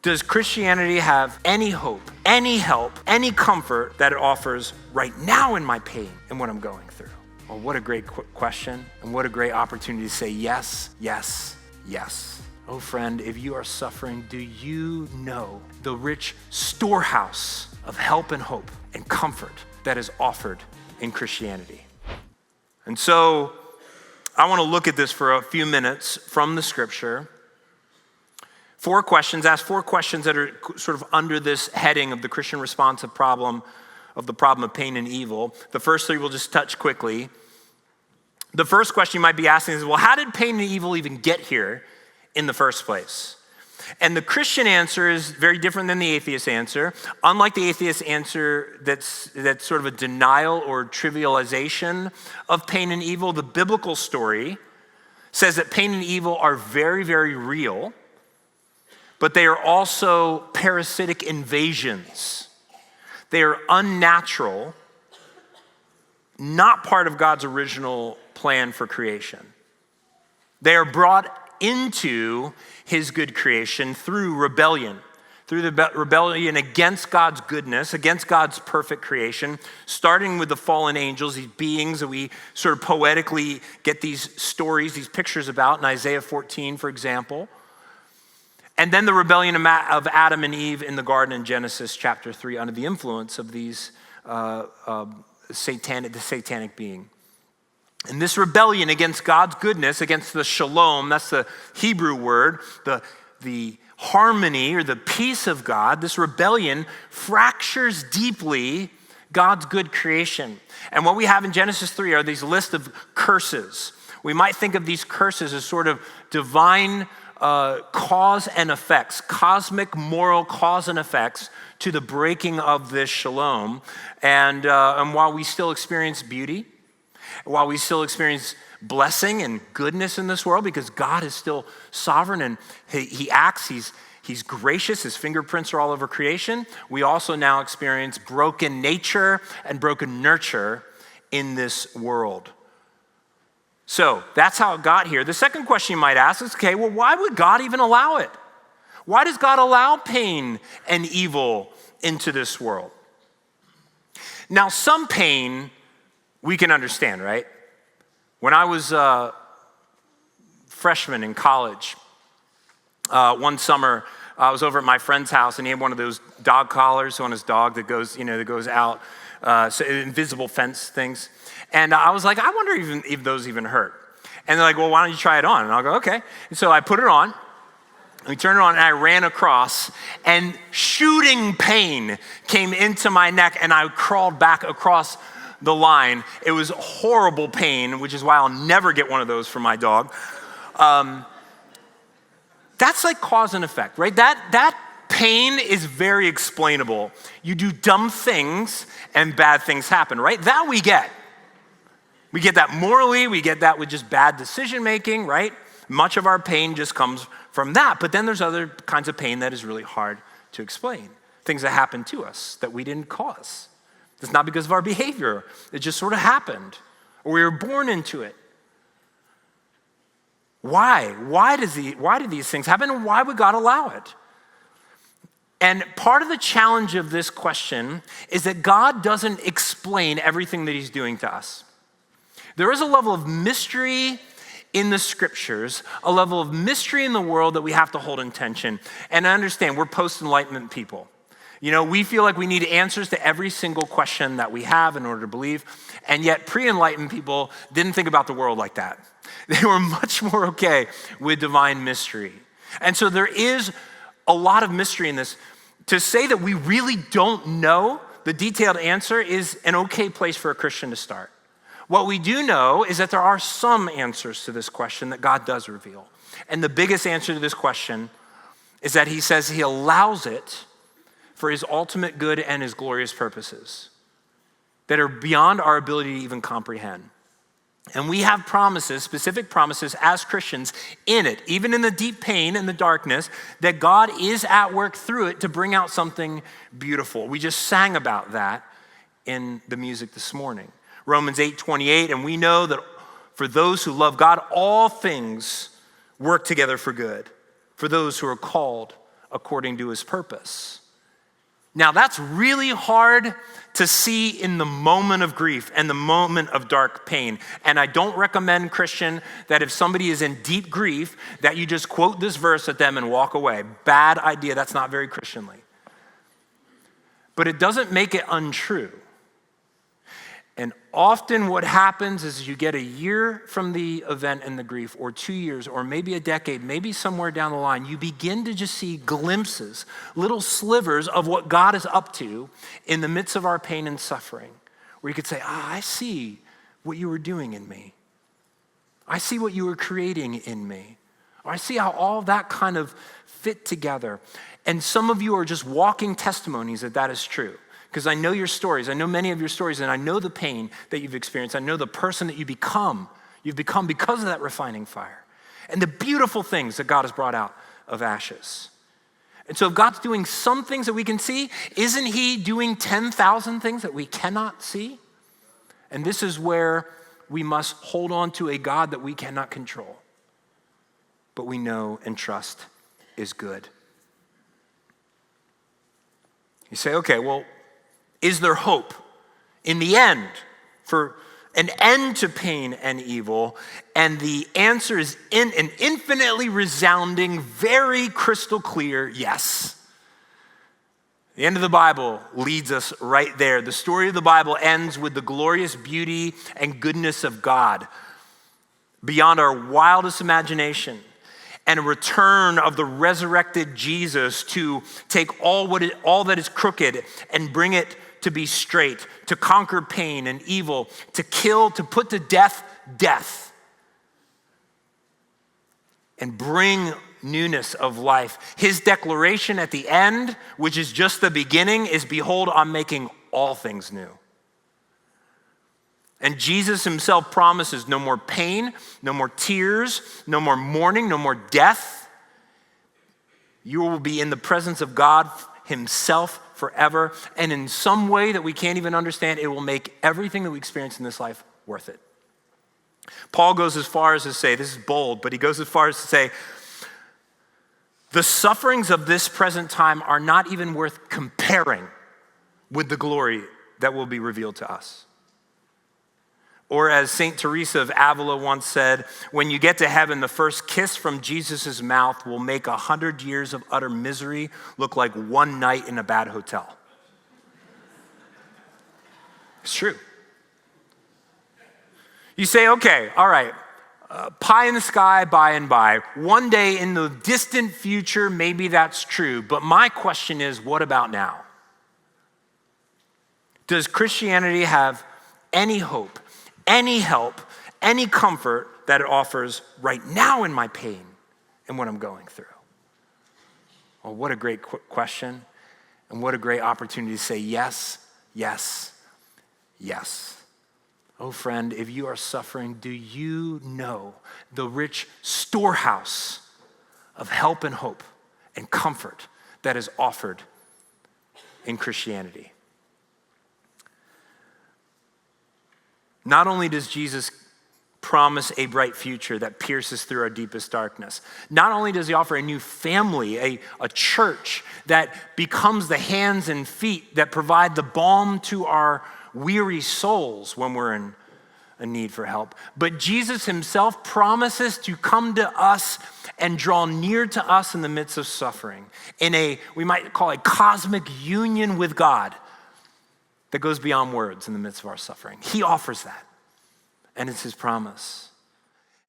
Does Christianity have any hope, any help, any comfort that it offers right now in my pain and what I'm going through? Well, what a great question, and what a great opportunity to say yes, yes, yes. Oh friend, if you are suffering, do you know the rich storehouse of help and hope and comfort that is offered in Christianity? And so I want to look at this for a few minutes from the scripture. Ask 4 questions that are sort of under this heading of the Christian response of the problem of pain and evil. The first 3 we'll just touch quickly. The first question you might be asking is, well, how did pain and evil even get here in the first place? And the Christian answer is very different than the atheist answer. Unlike the atheist answer that's sort of a denial or trivialization of pain and evil, the biblical story says that pain and evil are very, very real, but they are also parasitic invasions. They are unnatural, not part of God's original plan for creation. They are brought into his good creation through rebellion, through the rebellion against God's goodness, against God's perfect creation, starting with the fallen angels, these beings that we sort of poetically get these stories, these pictures about in Isaiah 14, for example. And then the rebellion of Adam and Eve in the garden in Genesis chapter 3 under the influence of these satanic being. And this rebellion against God's goodness, against the shalom, that's the Hebrew word, the harmony or the peace of God, this rebellion fractures deeply God's good creation. And what we have in Genesis 3 are these list of curses. We might think of these curses as sort of divine cause and effects, cosmic moral cause and effects to the breaking of this shalom. And while we still experience beauty, while we still experience blessing and goodness in this world, because God is still sovereign and he acts, he's gracious, his fingerprints are all over creation, we also now experience broken nature and broken nurture in this world. So that's how it got here. The second question you might ask is, okay, well, why would God even allow it? Why does God allow pain and evil into this world? Now, some pain we can understand, right? When I was a freshman in college, one summer, I was over at my friend's house, and he had one of those dog collars on his dog that goes out, so invisible fence things. And I was like, I wonder if those even hurt. And they're like, well, why don't you try it on? And I'll go, okay. And so I put it on, and we turned it on, and I ran across, and shooting pain came into my neck, and I crawled back across the line. It was horrible pain, which is why I'll never get one of those for my dog. That's like cause and effect, right? That pain is very explainable. You do dumb things and bad things happen, right? That we get. We get that morally, we get that with just bad decision making, right? Much of our pain just comes from that. But then there's other kinds of pain that is really hard to explain. Things that happen to us that we didn't cause. It's not because of our behavior. It just sort of happened, or we were born into it. Why? Why do these things happen, and why would God allow it? And part of the challenge of this question is that God doesn't explain everything that he's doing to us. There is a level of mystery in the scriptures, a level of mystery in the world that we have to hold in tension. And I understand we're post-enlightenment people. You know, we feel like we need answers to every single question that we have in order to believe. And yet pre-enlightenment people didn't think about the world like that. They were much more okay with divine mystery. And so there is a lot of mystery in this. To say that we really don't know the detailed answer is an okay place for a Christian to start. What we do know is that there are some answers to this question that God does reveal. And the biggest answer to this question is that he says he allows it for his ultimate good and his glorious purposes that are beyond our ability to even comprehend. And we have promises, specific promises as Christians in it, even in the deep pain and the darkness, that God is at work through it to bring out something beautiful. We just sang about that in the music this morning. Romans 8:28, and we know that for those who love God, all things work together for good, for those who are called according to his purpose. Now, that's really hard to see in the moment of grief and the moment of dark pain. And I don't recommend, Christian, that if somebody is in deep grief, that you just quote this verse at them and walk away. Bad idea. That's not very Christianly. But it doesn't make it untrue. And often what happens is you get a year from the event and the grief, or 2 years, or maybe a decade, maybe somewhere down the line, you begin to just see glimpses, little slivers of what God is up to in the midst of our pain and suffering, where you could say, I see what you were doing in me. I see what you were creating in me. Or I see how all that kind of fit together. And some of you are just walking testimonies that is true. Because I know your stories. I know many of your stories, and I know the pain that you've experienced. I know the person that you've become because of that refining fire. And the beautiful things that God has brought out of ashes. And so if God's doing some things that we can see, isn't he doing 10,000 things that we cannot see? And this is where we must hold on to a God that we cannot control, but we know and trust is good. You say, okay, well, is there hope in the end for an end to pain and evil? And the answer is in an infinitely resounding, very crystal clear yes. The end of the Bible leads us right there. The story of the Bible ends with the glorious beauty and goodness of God beyond our wildest imagination, and a return of the resurrected Jesus to take all that is crooked and bring it to be straight, to conquer pain and evil, to kill, to put to death, and bring newness of life. His declaration at the end, which is just the beginning, is, behold, I'm making all things new. And Jesus himself promises no more pain, no more tears, no more mourning, no more death. You will be in the presence of God himself forever. And in some way that we can't even understand, it will make everything that we experience in this life worth it. Paul goes as far as to say, this is bold, but he goes as far as to say, the sufferings of this present time are not even worth comparing with the glory that will be revealed to us. Or as St. Teresa of Avila once said, when you get to heaven, the first kiss from Jesus' mouth will make 100 years of utter misery look like one night in a bad hotel. It's true. You say, okay, all right, pie in the sky, by and by. One day in the distant future, maybe that's true. But my question is, what about now? Does Christianity have any hope, any help, any comfort that it offers right now in my pain and what I'm going through? Well, what a great question, and what a great opportunity to say yes, yes, yes. Oh, friend, if you are suffering, do you know the rich storehouse of help and hope and comfort that is offered in Christianity? Not only does Jesus promise a bright future that pierces through our deepest darkness, not only does he offer a new family, a church that becomes the hands and feet that provide the balm to our weary souls when we're in a need for help, but Jesus himself promises to come to us and draw near to us in the midst of suffering, in a, we might call a cosmic union with God that goes beyond words in the midst of our suffering. He offers that, and it's his promise.